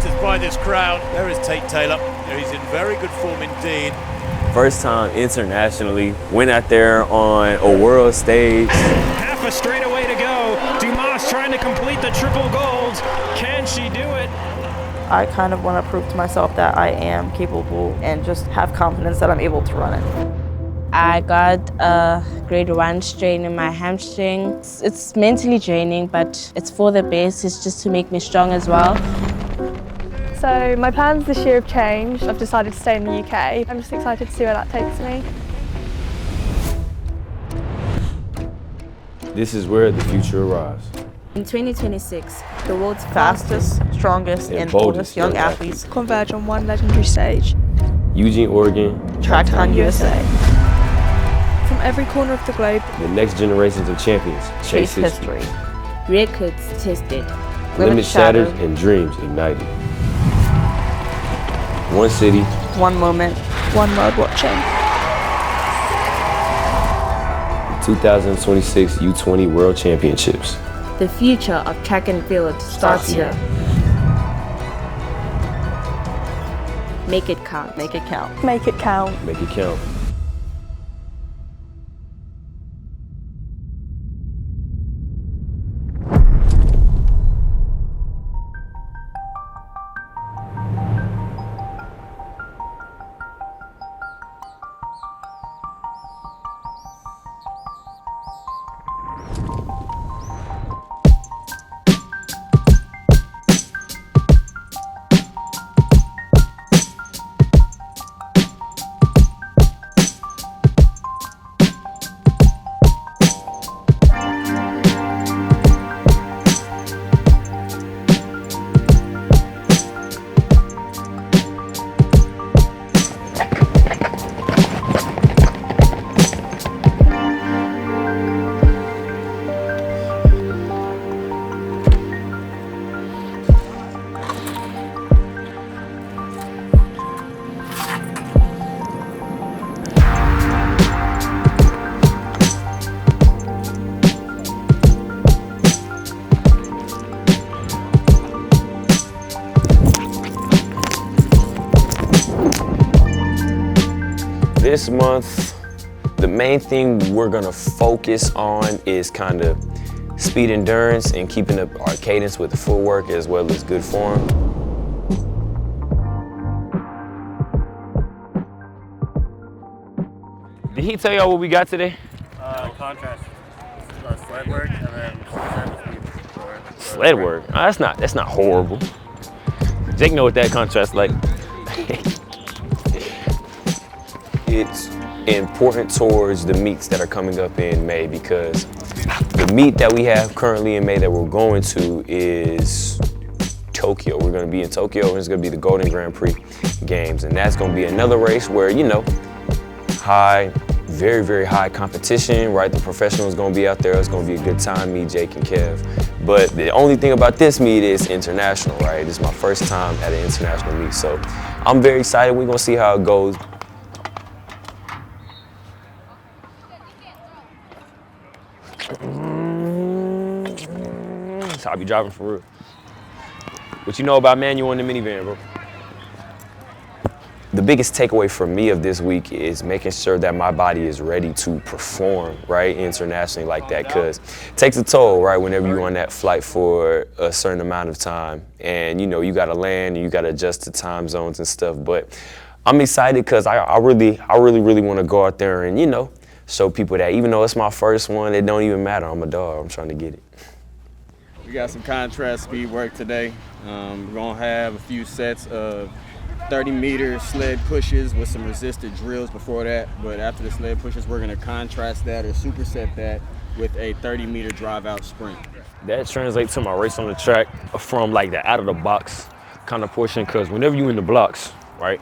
spectators by this crowd. There is Tate Taylor. He's in very good form indeed. First time internationally, went out there on a world stage. Half a straightaway to go. Dumas trying to complete the triple gold. Can she do it? I kind of want to prove to myself that I am capable and just have confidence that I'm able to run it. I got a grade 1 strain in my hamstring. It's mentally draining, but it's for the best. It's just to make me strong as well. So my plans this year have changed. I've decided to stay in the UK. I'm just excited to see where that takes me. This is where the future arrives. In 2026, the world's Fastest, strongest, and boldest young athletes Converge on one legendary stage. Eugene, Oregon. Tracktown USA. From every corner of the globe, The next generations of champions chase history. records tested. Limits shattered and dreams ignited. One city, One moment. one world watching. 2026 U20 World Championships. The future of track and field starts here. Make it count. Make it count. Make it count. Make it count. This month, the main thing we're gonna focus on is kind of speed endurance and keeping up our cadence with the footwork as well as good form. Did he tell y'all what we got today? Contrast. Sled work and then Sled work? Oh, that's not horrible. Jake know what that contrast like. It's important towards the meets that are coming up in May because the meet that we have currently in May that we're going to is Tokyo. We're going to be in Tokyo and it's going to be the Golden Grand Prix Games, and that's going to be another race where, you know, very, very high competition, right? The professionals going to be out there. It's going to be a good time, me, Jake, and Kev. But the only thing about this meet is international, right? This is my first time at an international meet, so I'm very excited. We're going to see how it goes. That's how I be driving for real. What you know about manual in the minivan, bro? The biggest takeaway for me of this week is making sure that my body is ready to perform, right, internationally like that, because it takes a toll, right, whenever you're on that flight for a certain amount of time. And, you know, you got to land and you got to adjust to time zones and stuff. But I'm excited because I really want to go out there and, you know, show people that even though it's my first one, it don't even matter. I'm a dog. I'm trying to get it. We got some contrast speed work today. We're gonna have a few sets of 30-meter sled pushes with some resisted drills before that. But after the sled pushes, we're gonna contrast that or superset that with a 30-meter drive-out sprint. That translates to my race on the track from like the out-of-the-box kind of portion, because whenever you're in the blocks, right,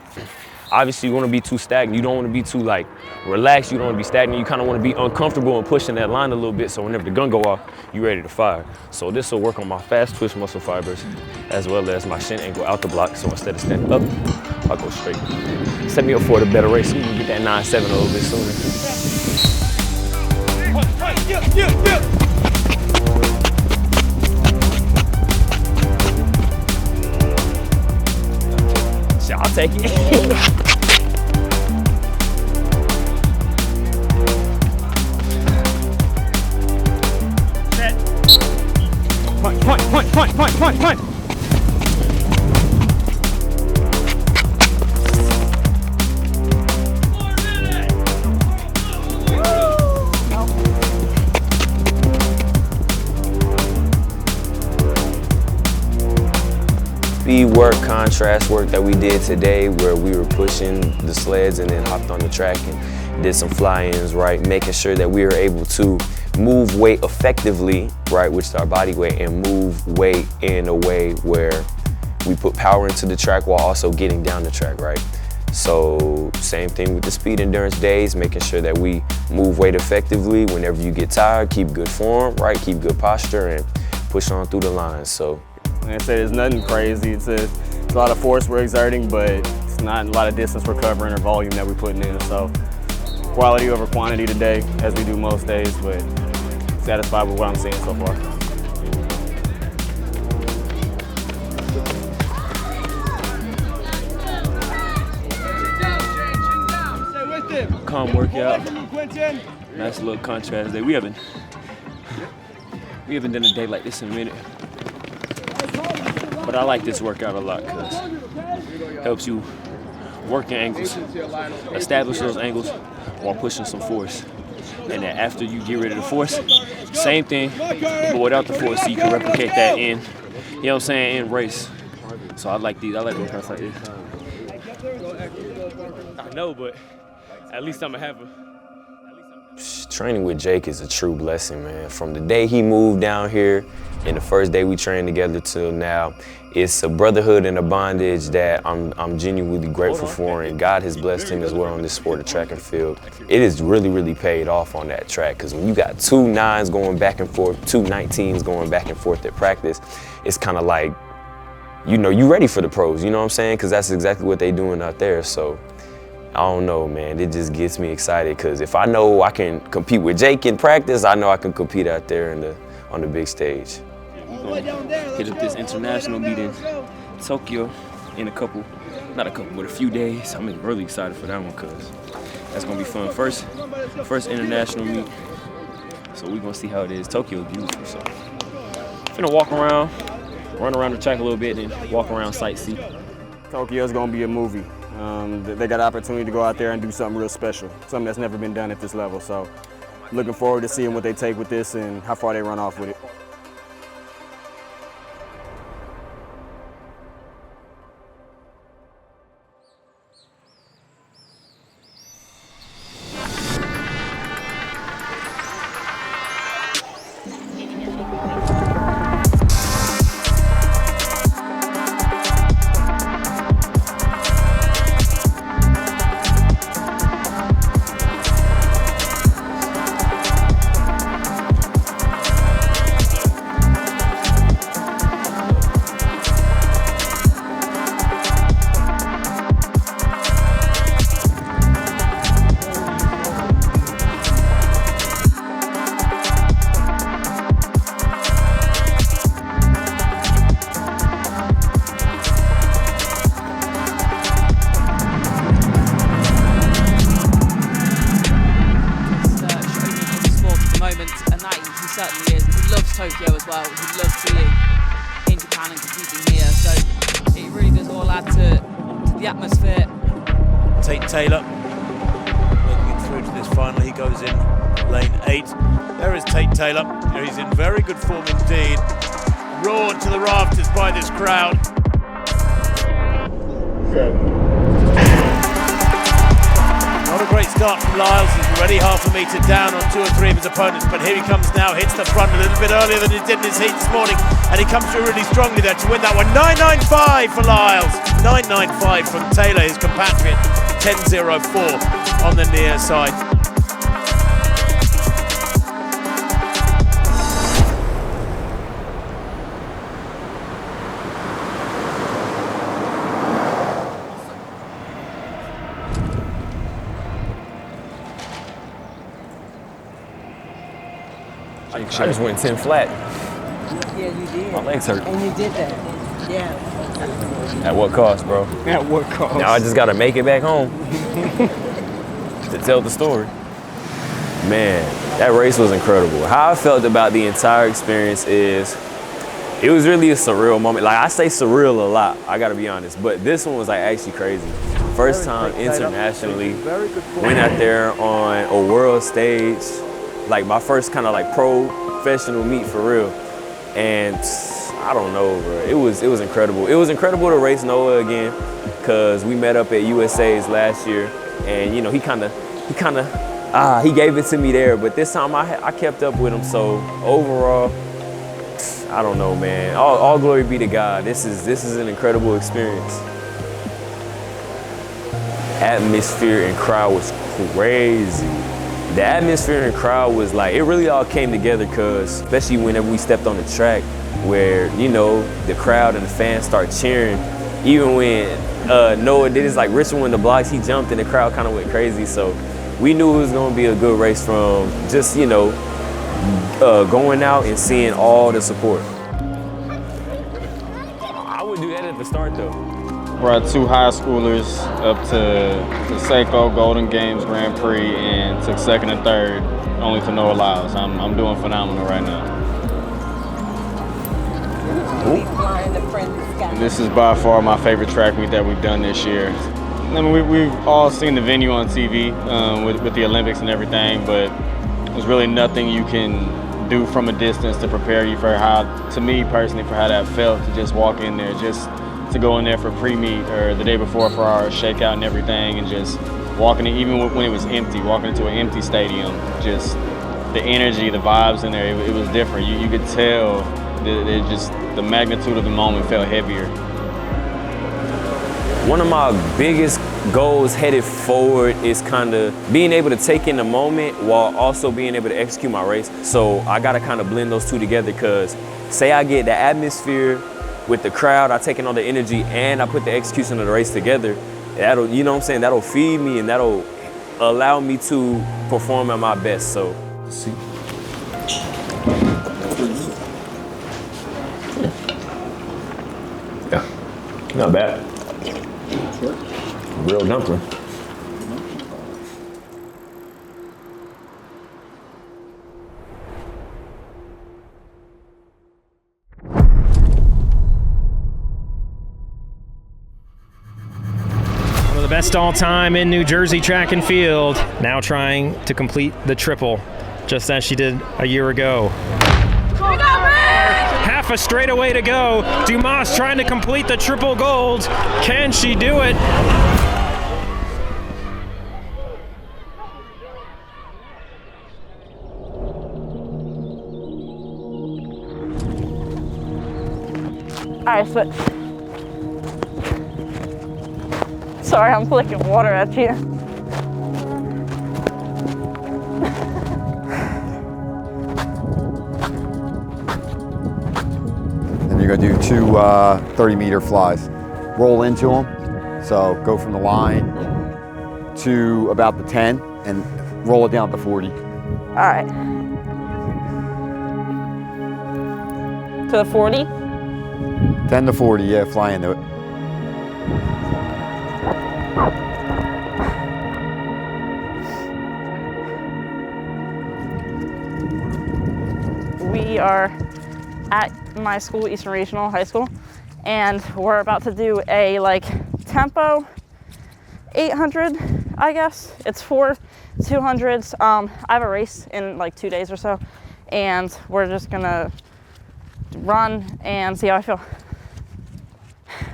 obviously you want to be too stagnant. You don't want to be too like relaxed. You don't want to be stagnant. You kind of want to be uncomfortable and pushing that line a little bit, so whenever the gun go off, you're ready to fire. So this will work on my fast twitch muscle fibers as well as my shin angle out the block. So instead of standing up, I'll go straight. Set me up for the better race. We can get that 9-7 a little bit sooner. take it. Punch, punch, punch, punch, punch, punch, punch. Speed work, contrast work that we did today where we were pushing the sleds and then hopped on the track and did some fly-ins, right? Making sure that we were able to move weight effectively, right, which is our body weight, and move weight in a way where we put power into the track while also getting down the track, right? So same thing with the speed endurance days, making sure that we move weight effectively. Whenever you get tired, keep good form, right? Keep good posture and push on through the lines. So, like I said, it's nothing crazy. It's a lot of force we're exerting, but it's not a lot of distance we're covering or volume that we're putting in. So quality over quantity today, as we do most days, but satisfied with what I'm seeing so far. Calm workout, nice little contrast day. We haven't done a day like this in a minute. But I like this workout a lot because it helps you work your angles, establish those angles while pushing some force. And then after you get rid of the force, same thing, but without the force, so you can replicate that in, you know what I'm saying, in race. So I like these, I like workouts like this. I know, but at least I'm gonna have a. Training with Jake is a true blessing, man. From the day he moved down here and the first day we trained together till now, it's a brotherhood and a bondage that I'm genuinely grateful for, and God has blessed him as well in this sport of track and field. It has really, really paid off on that track, because when you got 2 9s going back and forth, 2 19s going back and forth at practice, it's kind of like, you know, you ready for the pros, you know what I'm saying? Because that's exactly what they doing out there. So I don't know, man, it just gets me excited, because if I know I can compete with Jake in practice, I know I can compete out there on the big stage. We're gonna hit up this international meet in Tokyo in a few days. I'm really excited for that one, because that's gonna be fun. First international meet, so we're gonna see how it is. Tokyo is beautiful, so I'm finna walk around, run around the track a little bit, and walk around, sightsee. Tokyo's gonna be a movie. They got an opportunity to go out there and do something real special, something that's never been done at this level. So looking forward to seeing what they take with this and how far they run off with it. certainly is. He loves Tokyo as well. He loves being in Japan and competing here. So it really does all add to the atmosphere. Tate Taylor making it through to this final. He goes in lane 8. There is Tate Taylor. He's in very good form indeed. Roared to the rafters by this crowd. Not a great start from Lyles. He's already half a metre down on 2 or 3 of his opponents, but here he comes now, hits the front a little bit earlier than he did in his heat this morning, and he comes through really strongly there to win that one. 9.95 for Lyles, 9.95 from Taylor, his compatriot, 10.04 on the near side. I just went 10 flat. Yeah, you did. My legs hurt. And you did that. At what cost, bro? At what cost? Now I just gotta make it back home to tell the story. Man, that race was incredible. How I felt about the entire experience is, it was really a surreal moment. Like, I say surreal a lot, I gotta be honest, but this one was like actually crazy. First time internationally, went out there on a world stage, like my first kind of like professional meet for real. And I don't know, bro, it was incredible. It was incredible to race Noah again, cause we met up at U.S.A.'s last year, and you know, he gave it to me there, but this time I kept up with him, so overall, I don't know, man. All glory be to God. This is an incredible experience. Atmosphere and crowd was crazy. The atmosphere and crowd was like, it really all came together, cause especially whenever we stepped on the track, where, you know, the crowd and the fans start cheering. Even when Noah did his like Richmond in the blocks, he jumped and the crowd kind of went crazy. So we knew it was gonna be a good race from just, you know, going out and seeing all the support. I would do that at the start though. Brought 2 high schoolers up to Seiko Golden Games Grand Prix and took 2nd and 3rd, only to Noah Lyles. I'm doing phenomenal right now. This is by far my favorite track meet that we've done this year. I mean, we've all seen the venue on TV with the Olympics and everything, but there's really nothing you can do from a distance to prepare you for how, to me personally, for how that felt to just walk in there, just to go in there for pre-meet or the day before for our shakeout and everything, and just walking in, even when it was empty, walking into an empty stadium, just the energy, the vibes in there, it was different. You could tell the magnitude of the moment felt heavier. One of my biggest goals headed forward is kind of being able to take in the moment while also being able to execute my race. So I gotta kind of blend those two together, because say I get the atmosphere with the crowd, I take in all the energy and I put the execution of the race together, that'll, you know what I'm saying, that'll feed me and that'll allow me to perform at my best. So, let's see. Yeah, not bad. Real dumpling. One of the best all time in New Jersey track and field, now trying to complete the triple, just as she did a year ago. Half a straightaway to go. Dumas trying to complete the triple gold. Can she do it? All right, switch. Sorry, I'm flicking water at you. Then you're gonna do 2 30-meter flies. Roll into them, so go from the line to about the 10 and roll it down to 40. All right. To the 40? 10 to 40, yeah, fly into it. We are at my school, Eastern Regional High School, and we're about to do a tempo 800, I guess. It's 4 200s. I have a race in 2 days or so, and we're just gonna run and see how I feel.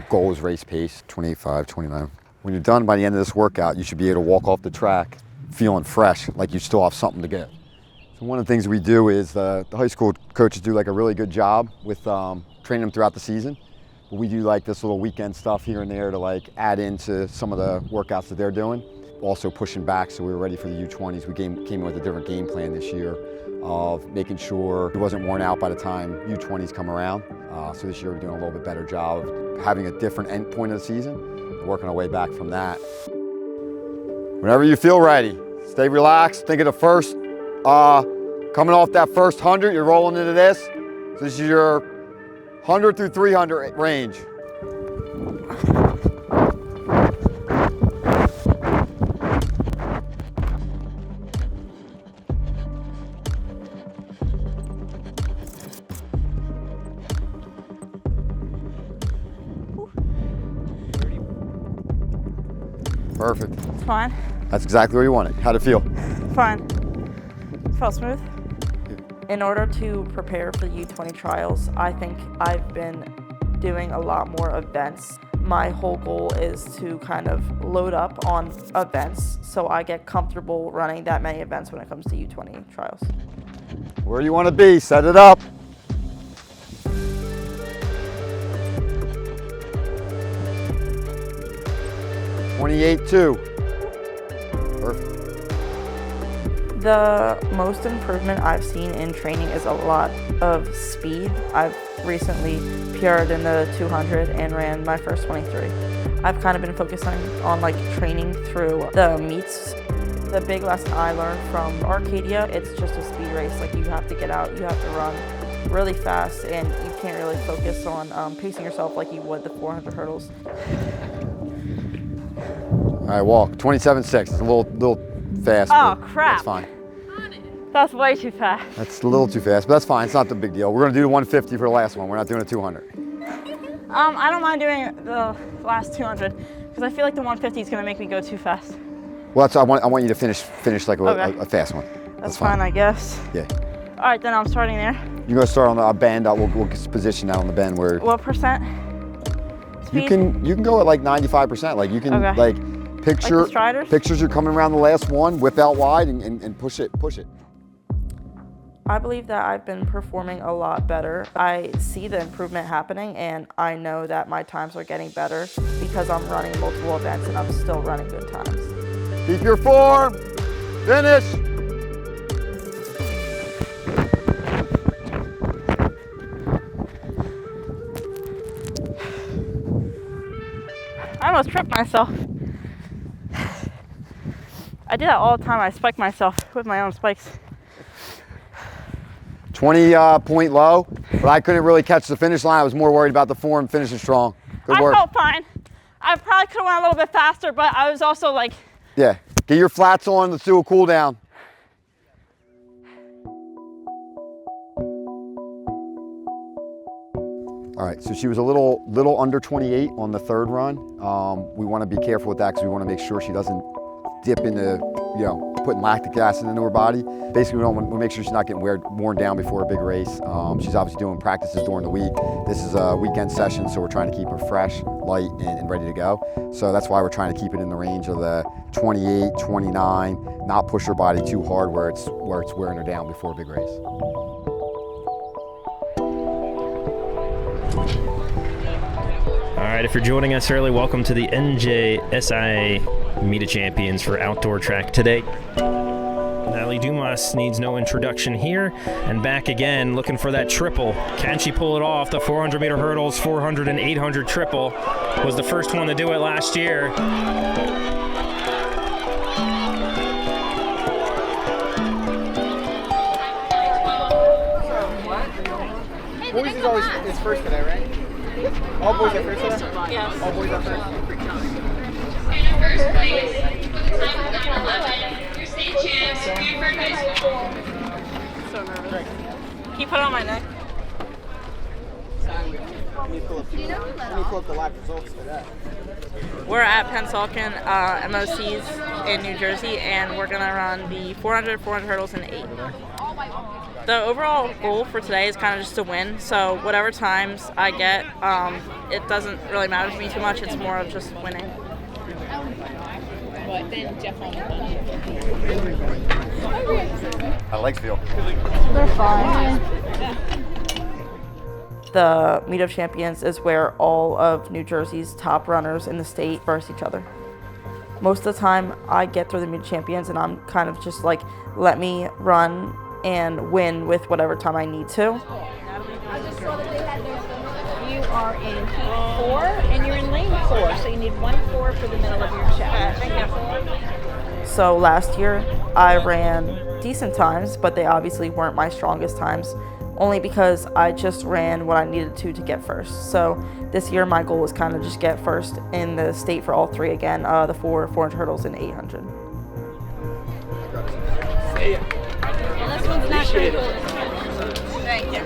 Goal is race pace, 28.5, 29. When you're done by the end of this workout, you should be able to walk off the track feeling fresh, like you still have something to get. So one of the things we do is the high school coaches do a really good job with training them throughout the season. But we do this little weekend stuff here and there to add into some of the workouts that they're doing. Also pushing back so we were ready for the U20s. We came in with a different game plan this year of making sure it wasn't worn out by the time U20s come around. So this year we're doing a little bit better job of having a different end point of the season and working our way back from that. Whenever you feel ready, stay relaxed. Think of the first, coming off that first 100, you're rolling into this. So this is your 100 through 300 range. Perfect. It's fine. That's exactly where you want it. How'd it feel? Fine. Felt smooth. In order to prepare for the U20 trials, I think I've been doing a lot more events. My whole goal is to kind of load up on events so I get comfortable running that many events when it comes to U20 trials. Where you want to be, set it up. .28.2. Perfect. The most improvement I've seen in training is a lot of speed. I've recently PR'd in the 200 and ran my first 23. I've kind of been focusing on like training through the meets. The big lesson I learned from Arcadia, it's just a speed race. Like you have to get out, you have to run really fast, and you can't really focus on pacing yourself like you would the 400 hurdles. All right, walk. 27.6. It's a little fast. Oh, crap. That's fine. That's way too fast. That's a little too fast, but that's fine. It's not the big deal. We're going to do the 150 for the last one. We're not doing a 200. I don't mind doing the last 200 because I feel like the 150 is going to make me go too fast. Well, that's, I want you to finish like a fast one. That's fine, I guess. Yeah. All right, then I'm starting there. You're going to start on the bend. We'll position that on the bend where. What percent? Speed? You can go at like 95%. Like you can like picture like the striders? pictures you're coming around the last one, whip out wide and push it. I believe that I've been performing a lot better. I see the improvement happening, and I know that my times are getting better because I'm running multiple events and I'm still running good times. Keep your form. Finish. I almost tripped myself. I do that all the time. I spike myself with my own spikes. 20 point low, but I couldn't really catch the finish line. I was more worried about the form finishing strong. Good work. I felt fine. I probably could have went a little bit faster, but I was also like... Yeah, get your flats on. Let's do a cool down. All right, so she was a little under 28 on the third run. We want to be careful with that because we want to make sure she doesn't dip into, putting lactic acid into her body. Basically, we want to make sure she's not getting worn down before a big race. She's obviously doing practices during the week. This is a weekend session, so we're trying to keep her fresh, light, and ready to go. So that's why we're trying to keep it in the range of the 28, 29, not push her body too hard where it's wearing her down before a big race. All right, if you're joining us early, welcome to the NJSI Meet of Champions for outdoor track today. Natalie Dumas needs no introduction here, and back again looking for that triple. Can she pull it off? The 400-meter hurdles, 400 and 800 triple was the first one to do it last year. Boys is always first today, right? All boys are first today? Yes. All boys are first. First place, time 11, your state champs, Buford High School. So nervous. Can you put it on my neck? Let me pull up the live results for that. We're at Pennsauken MOCs in New Jersey, and we're going to run the 400 hurdles in 8. The overall goal for today is kind of just to win, so whatever times I get, it doesn't really matter to me too much. It's more of just winning. How do legs feel? They're fine. The Meet of Champions is where all of New Jersey's top runners in the state verse each other. Most of the time, I get through the Meet of Champions, and I'm kind of just like, let me run and win with whatever time I need to. You are in heat 4 and you're in lane 4, so you need 1-4 for the middle of your chest. So last year I ran decent times, but they obviously weren't my strongest times. only because I just ran what I needed to get first. So this year my goal was kind of just get first in the state for all three again, the 400 hurdles and 800. This one's not very cool. Thank you.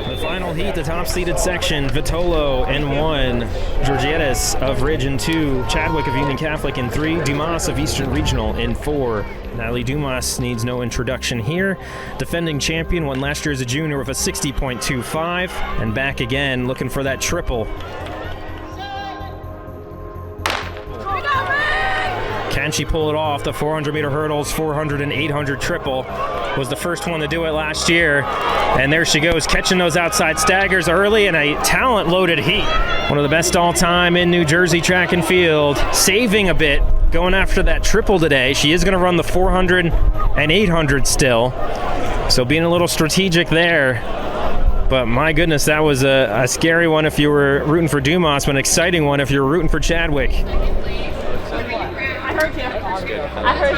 The final heat, the top seeded section, Vitolo in 1, Georgietis of Ridge in 2, Chadwick of Union Catholic in 3, Dumas of Eastern Regional in 4. Natalie Dumas needs no introduction here. Defending champion, won last year as a junior with a 60.25, and back again looking for that triple. Can she pull it off? The 400-meter hurdles, 400 and 800 triple was the first one to do it last year. And there she goes, catching those outside staggers early in a talent-loaded heat. One of the best all-time in New Jersey track and field. Saving a bit, going after that triple today. She is going to run the 400 and 800 still. So being a little strategic there. But my goodness, that was a scary one if you were rooting for Dumas, but an exciting one if you were rooting for Chadwick. I heard you. I heard.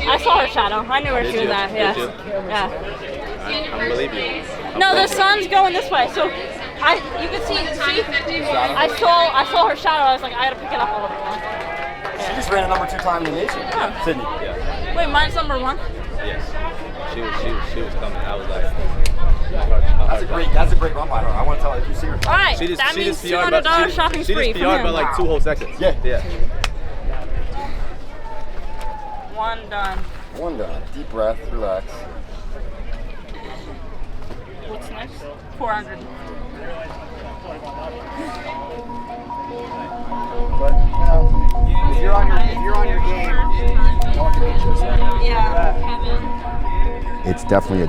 I saw her shadow. I knew where she was at. Yeah. Yeah. I believe you. No, the sun's going this way, so you can see. I saw her shadow. I was like, I gotta pick it up a little bit. She just ran a number 2 time in the nation. Oh. Sydney. Yeah. Wait, mine's number 1. Yes. She was coming. I was like, that's a great run by her. I want to tell her if you see her. All right. That means $200 shopping spree. She just PR'd by like 2 whole seconds. Yeah. One done. One done. Deep breath, relax. What's next? 400. But if you're on your game, no one can beat you. Yeah. It's definitely a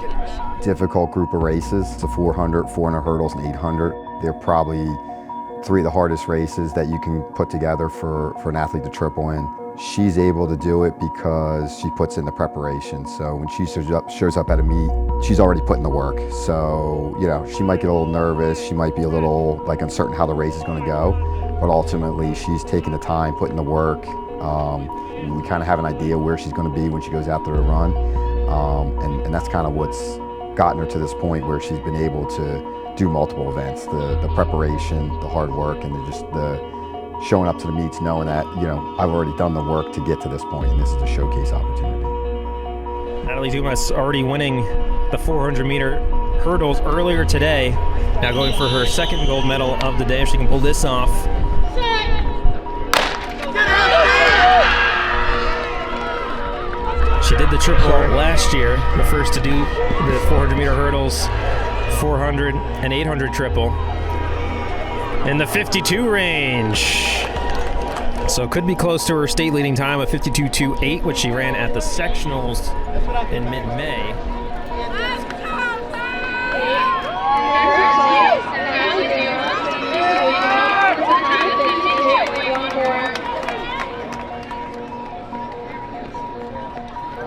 difficult group of races. It's a 400 hurdles, and 800. They're probably 3 of the hardest races that you can put together for an athlete to triple in. She's able to do it because she puts in the preparation. So when she shows up at a meet, she's already put in the work. So, she might get a little nervous. She might be a little uncertain how the race is going to go. But ultimately, she's taking the time, putting the work. We kind of have an idea where she's going to be when she goes out there to run. And that's kind of what's gotten her to this point where she's been able to do multiple events. The preparation, the hard work, and just the showing up to the meets knowing that, I've already done the work to get to this point, and this is a showcase opportunity. Natalie Dumas already winning the 400-meter hurdles earlier today. Now going for her second gold medal of the day, if she can pull this off. She did the triple last year, the first to do the 400-meter hurdles, 400 and 800 triple. In the 52 range. So it could be close to her state leading time of 52.28, which she ran at the sectionals in mid-May.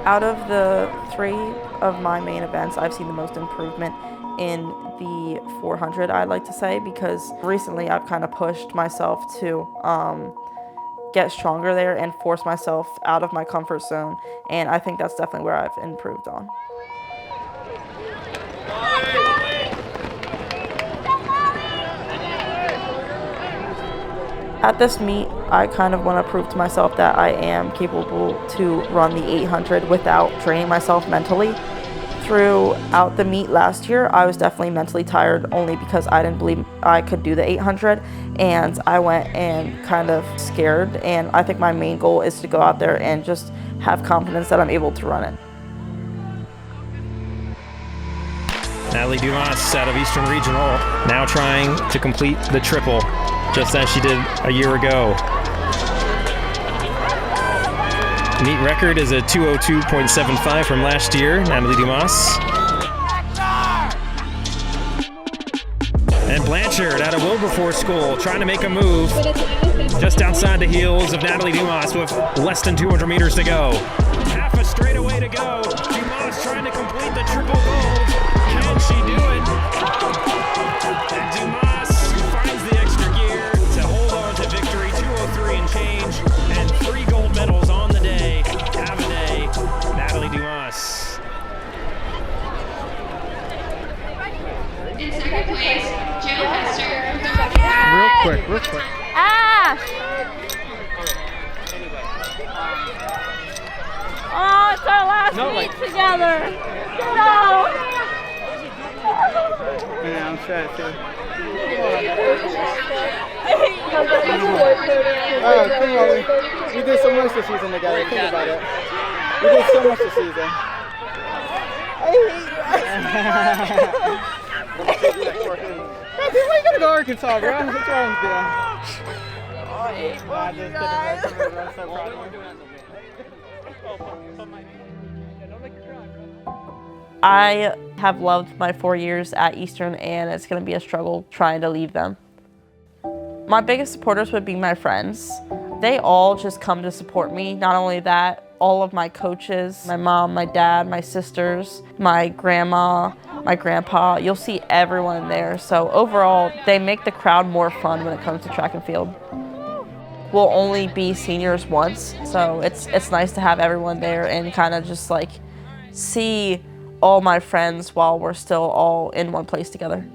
Out of the 3 of my main events, I've seen the most improvement in the 400, I'd like to say, because recently I've kind of pushed myself to get stronger there and force myself out of my comfort zone, and I think that's definitely where I've improved on. At this meet, I kind of want to prove to myself that I am capable to run the 800 without draining myself mentally. Throughout the meet last year, I was definitely mentally tired only because I didn't believe I could do the 800, and I went and kind of scared, and I think my main goal is to go out there and just have confidence that I'm able to run it. Natalie Dumas out of Eastern Regional, now trying to complete the triple, just as she did a year ago. Meet record is a 202.75 from last year, Natalie Dumas. And Blanchard out of Wilberforce School trying to make a move just outside the heels of Natalie Dumas with less than 200 meters to go. Half a straightaway to go. Dumas trying to complete the triple gold. Can she do it? And Dumas finds the extra gear to hold on to victory. 203 and change, and 3 gold medals on the day. Have a day, Natalie Dumas. quick, real quick. Ah! Oh, it's our last meet together. No! Yeah, I'm sad too. Come on. We did so much this season together. Think about it. We did so much this season. I hate you. Why you gotta go to Arkansas, bro? What's wrong with you? I hate you guys. I have loved my 4 years at Eastern, and it's going to be a struggle trying to leave them. My biggest supporters would be my friends. They all just come to support me. Not only that, all of my coaches, my mom, my dad, my sisters, my grandma, my grandpa, you'll see everyone there. So overall, they make the crowd more fun when it comes to track and field. We'll only be seniors once, so it's nice to have everyone there and kind of just like see all my friends while we're still all in one place together.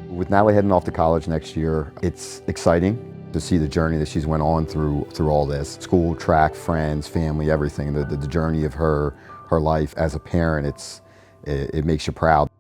With Natalie heading off to college next year, it's exciting to see the journey that she's went on through all this. School, track, friends, family, everything. The journey of her life as a parent, it makes you proud.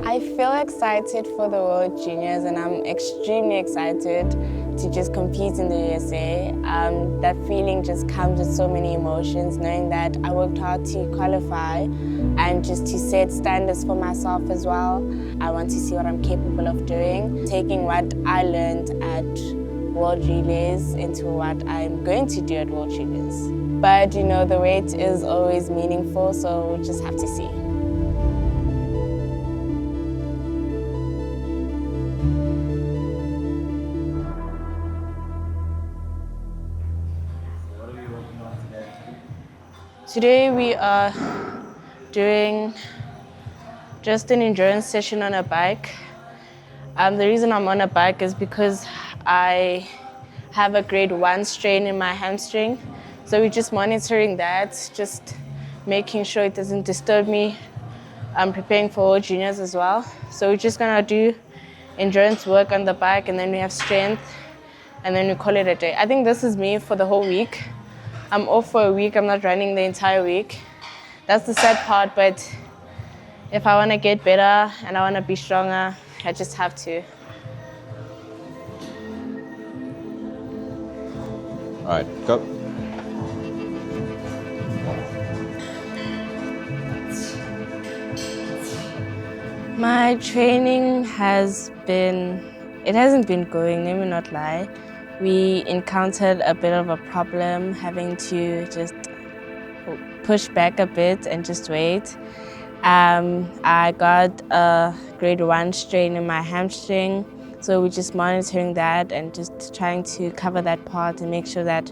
I feel excited for the World Juniors, and I'm extremely excited to just compete in the USA. That feeling just comes with so many emotions, knowing that I worked hard to qualify and just to set standards for myself as well. I want to see what I'm capable of doing, taking what I learned at World Relays into what I'm going to do at World Juniors. But you know, the wait is always meaningful, so we'll just have to see. Today we are doing just an endurance session on a bike. The reason I'm on a bike is because I have a grade 1 strain in my hamstring. So we're just monitoring that, just making sure it doesn't disturb me. I'm preparing for World Juniors as well. So we're just gonna do endurance work on the bike, and then we have strength, and then we call it a day. I think this is me for the whole week. I'm off for a week, I'm not running the entire week. That's the sad part, but if I want to get better and I want to be stronger, I just have to. All right, go. My training hasn't been going, let me not lie. We encountered a bit of a problem, having to just push back a bit and just wait. I got a grade 1 strain in my hamstring, so we're just monitoring that and just trying to cover that part and make sure that,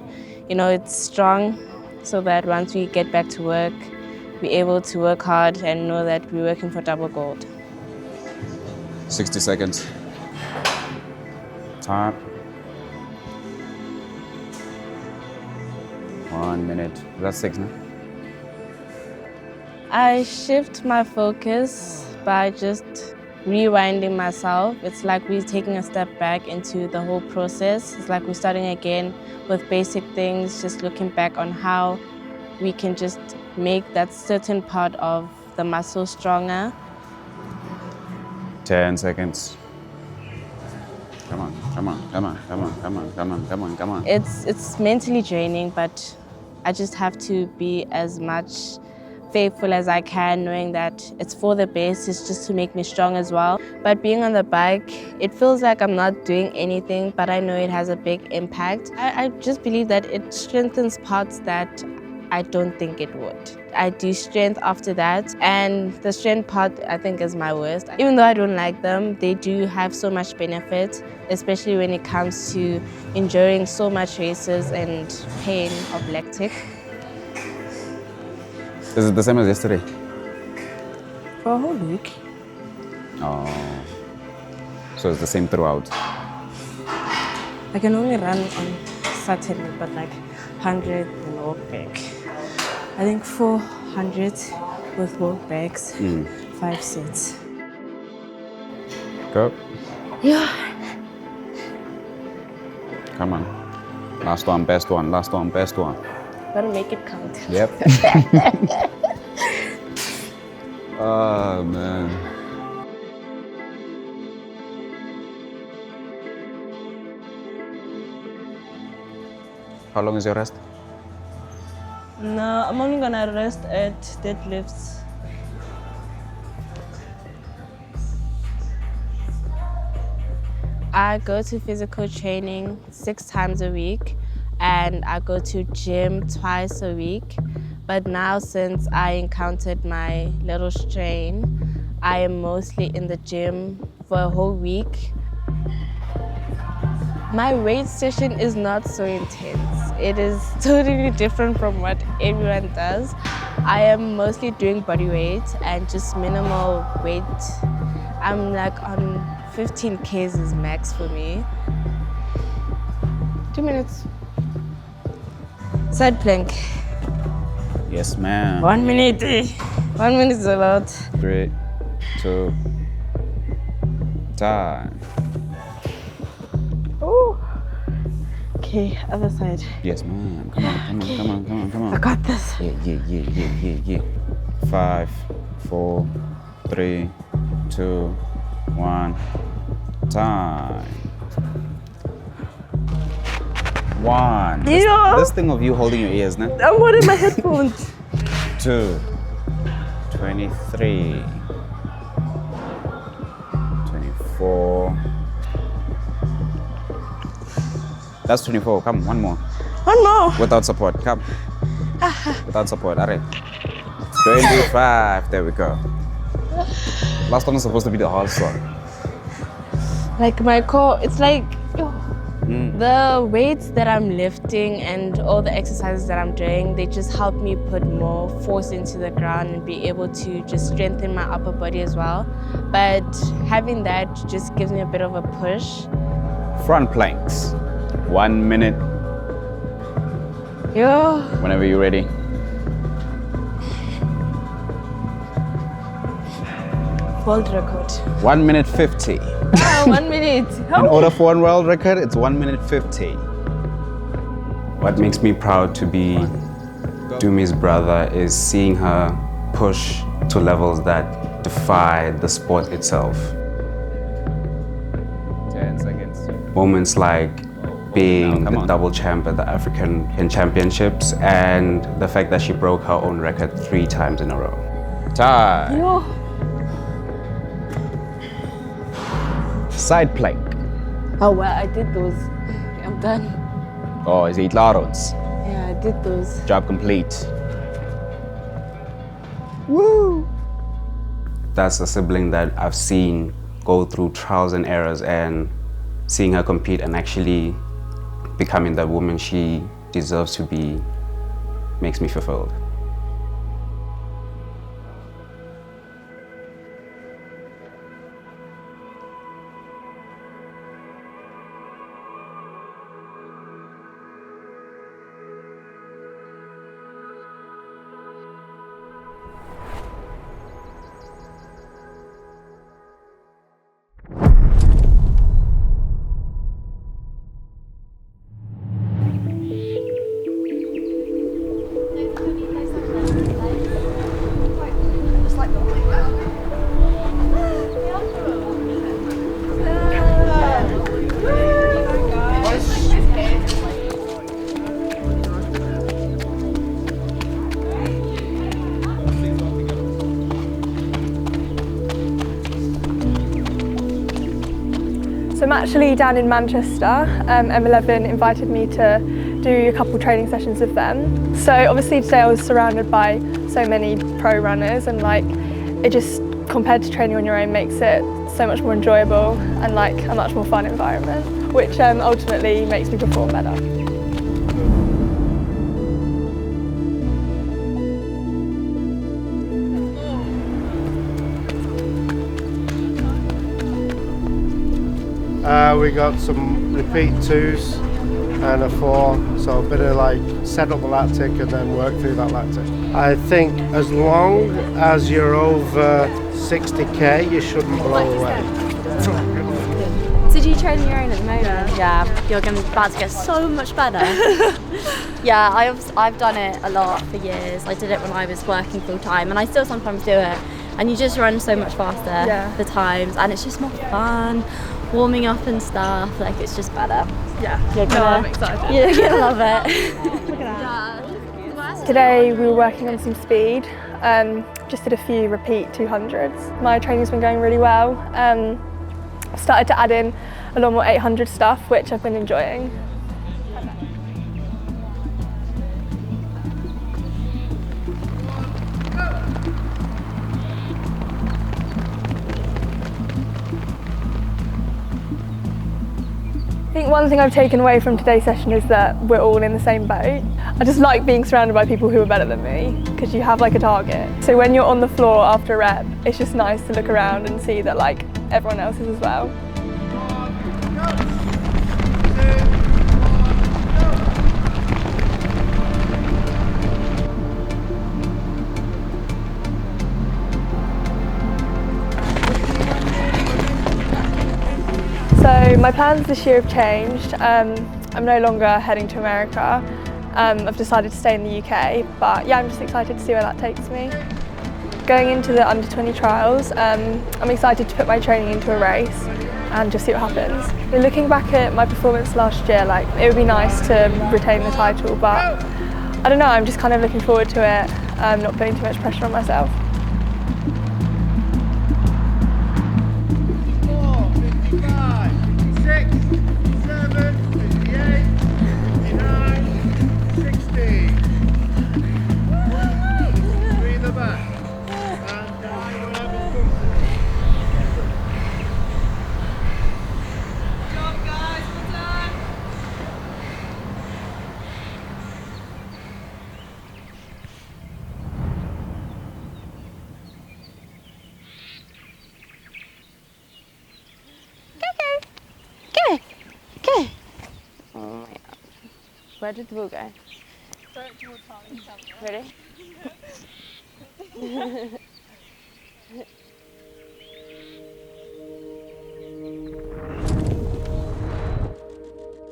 you know, it's strong, so that once we get back to work, we're able to work hard and know that we're working for double gold. 60 seconds. Time. 1 minute. That's 6 now. I shift my focus by just rewinding myself. It's like we're taking a step back into the whole process. It's like we're starting again with basic things, just looking back on how we can just make that certain part of the muscle stronger. 10 seconds. Come on, come on, come on, come on, come on, come on, come on, come on. It's mentally draining, but I just have to be as much faithful as I can, knowing that it's for the best, it's just to make me strong as well. But being on the bike, it feels like I'm not doing anything, but I know it has a big impact. I just believe that it strengthens parts that I don't think it would. I do strength after that, and the strength part I think is my worst. Even though I don't like them, they do have so much benefit, especially when it comes to enduring so much races and pain of lactic. Is it the same as yesterday? For a whole week. Oh. So it's the same throughout. I can only run on Saturday, but like 100 and walk back. I think 400 with walk backs, 5 sets. Go. Yeah. Come on. Last one, best one. Last one, best one. Gotta make it count. Yep. Oh, man. How long is your rest? No, I'm only gonna rest at deadlifts. I go to physical training 6 times a week, and I go to gym twice a week. But now, since I encountered my little strain, I am mostly in the gym for a whole week. My weight session is not so intense. It is totally different from what everyone does. I am mostly doing body weight and just minimal weight. I'm like on 15 kgs is max for me. 2 minutes. Side plank. Yes, ma'am. 1 minute. 1 minute is allowed. 3, 2, time. Oh. Okay, other side. Yes, ma'am. Come on, come on, come on, come on, come on. I got this. Yeah. 5, 4, 3, 2, 1, time. 1. Yeah. This thing of you holding your ears, nah? I'm holding my headphones. 2, 23, 24. That's 24. Come, one more. One more. Without support, come. Without support, all right. 25. There we go. Last one is supposed to be the hardest one. Like my core, it's like the weights that I'm lifting and all the exercises that I'm doing, they just help me put more force into the ground and be able to just strengthen my upper body as well. But having that just gives me a bit of a push. Front planks. 1 minute. Yeah. Whenever you're ready. World record. 1 minute 50. 1 minute. In order for one world record, it's 1 minute 50. What makes me proud to be Tumi's brother is seeing her push to levels that defy the sport itself. 10 seconds. Moments like being the double champ at the African Championships and the fact that she broke her own record 3 times in a row. Time. Yo. Side plank. Oh well, I did those. I'm done. Oh, is it Laros? Yeah, I did those. Job complete. Woo! That's a sibling that I've seen go through trials and errors, and seeing her compete and actually becoming the woman she deserves to be makes me fulfilled. So I'm actually down in Manchester. M11 invited me to do a couple training sessions with them. So obviously today I was surrounded by so many pro runners, and like it just, compared to training on your own, makes it so much more enjoyable and like a much more fun environment, which ultimately makes me perform better. We got some repeat 2s and a 4, so a bit of like set up the lactic and then work through that lactic. I think as long as you're over 60k, you shouldn't blow away. So do you train on your own at the moment? Yeah, you're about to get so much better. Yeah, I've done it a lot for years. I did it when I was working full time, and I still sometimes do it. And you just run so much faster the times, and it's just more fun, warming up and stuff. Like, it's just better. Yeah, I'm excited. You're gonna love it. Look at that. Today we were working on some speed. Just did a few repeat 200s. My training's been going really well. I've started to add in a lot more 800 stuff, which I've been enjoying. I think one thing I've taken away from today's session is that we're all in the same boat. I just like being surrounded by people who are better than me, because you have like a target. So when you're on the floor after a rep, it's just nice to look around and see that like everyone else is as well. So my plans this year have changed. I'm no longer heading to America. I've decided to stay in the UK, but yeah, I'm just excited to see where that takes me. Going into the under 20 trials, I'm excited to put my training into a race and just see what happens. Looking back at my performance last year, like, it would be nice to retain the title, but I don't know, I'm just kind of looking forward to it, not putting too much pressure on myself. Okay. Oh my God. Where did the ball go? Ready?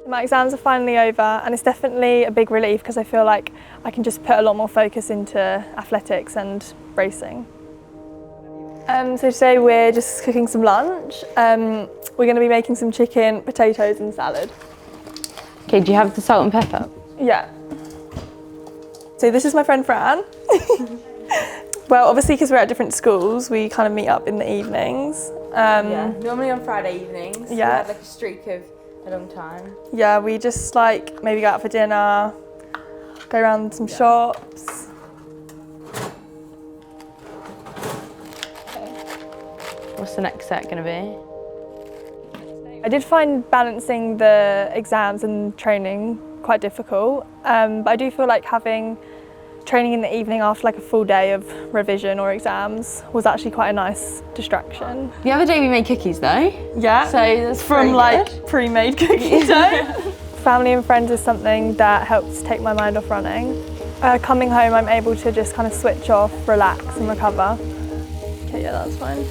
My exams are finally over, and it's definitely a big relief because I feel like I can just put a lot more focus into athletics and racing. So today we're just cooking some lunch. We're going to be making some chicken, potatoes and salad. Okay, do you have the salt and pepper? Yeah. So this is my friend Fran. Well, obviously because we're at different schools, we kind of meet up in the evenings. Yeah, normally on Friday evenings. Yeah. We have like a streak of a long time. Yeah, we just like maybe go out for dinner, go around some shops. What's the next set going to be? I did find balancing the exams and training quite difficult, but I do feel like having training in the evening after like a full day of revision or exams was actually quite a nice distraction. The other day we made cookies though. Yeah, so that's from like pre-made cookie dough. Family and friends is something that helps take my mind off running. Coming home I'm able to just kind of switch off, relax and recover. Okay, yeah, that's fine.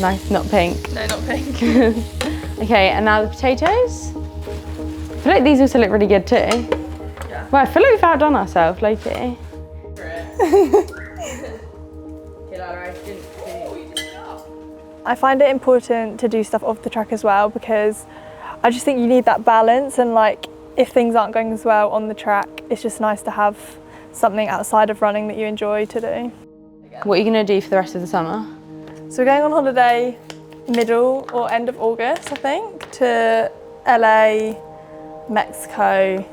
Nice, not pink. No, not pink. Okay, and now the potatoes. I feel like these also look really good too. Yeah. Well, I feel like we've outdone ourselves, Loki. I find it important to do stuff off the track as well because I just think you need that balance, and like if things aren't going as well on the track, it's just nice to have something outside of running that you enjoy to do. What are you going to do for the rest of the summer? So we're going on holiday middle or end of August, I think, to LA, Mexico,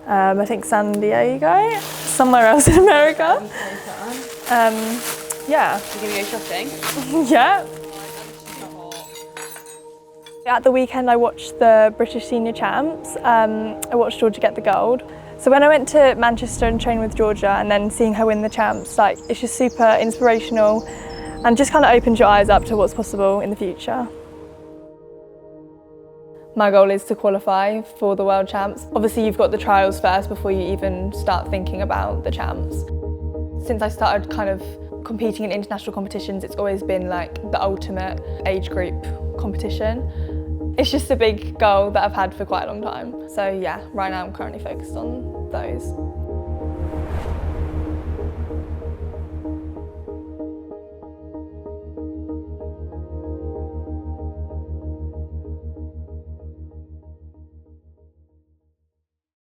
I think San Diego, somewhere else in America. Yeah. You're going to go shopping? Yeah. At the weekend I watched the British Senior Champs. I watched Georgia get the gold. So when I went to Manchester and trained with Georgia and then seeing her win the champs, like, it's just super inspirational and just kind of opens your eyes up to what's possible in the future. My goal is to qualify for the World Champs. Obviously you've got the trials first before you even start thinking about the Champs. Since I started kind of competing in international competitions, it's always been like the ultimate age group competition. It's just a big goal that I've had for quite a long time. So yeah, right now I'm currently focused on those.